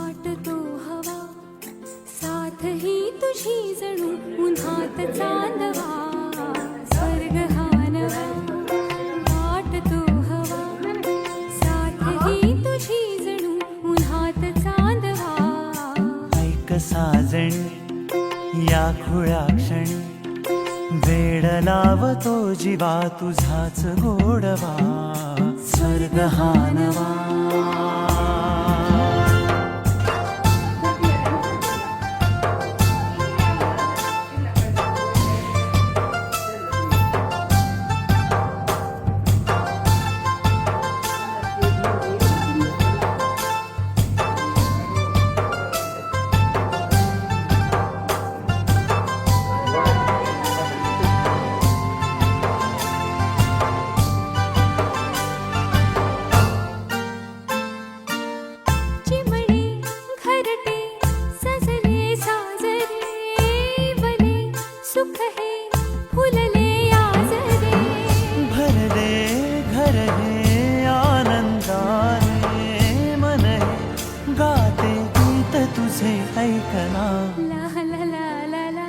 वाटतो हवा साथ ही तुझी जणू उन्हात चांदवा स्वर्ग हा नवा वाटतो हवा साथ ही तुझी जणू उन्हात चांदवा ऐक साजणी या खुळ्या क्षणी वेड लावतो जीवा तुझाच गोडवा स्वर्ग हा नवा सुख है फुलले आजरे भरले घर हे आनंदाने मन हे गाते गीत तुझे ऐकना ला ला ला ला ला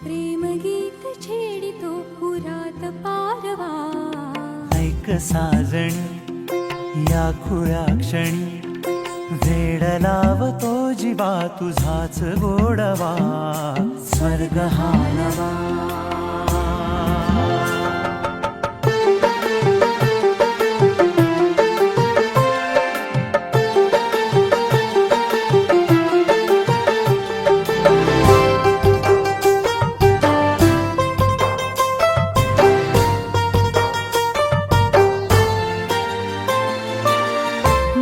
प्रेम गीत छेडितो पुरात पारवा ऐक साजणी या खुळ्या क्षणी वेड लावतो जीवा तुझाच गोडवा स्वर्ग हा नवा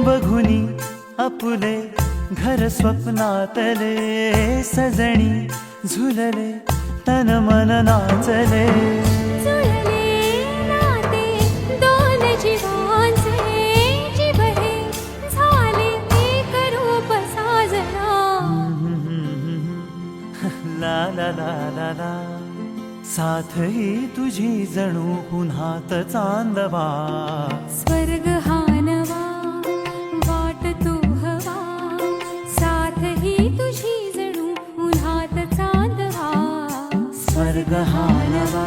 बघुनी आपुले घर स्वप्नातले सजणी झुलले तन मन नाचले जुळले नाते दोन जीवांचे जीव हे झाले एक रूप साजना ला ला ला ला ला साथ ही तुझी जणू पुन्हात चांदवा स्वर्ग हा नवा वाटतो हवा साथ ही तुझी जणू उन्हात चांदवा स्वर्ग हा नवा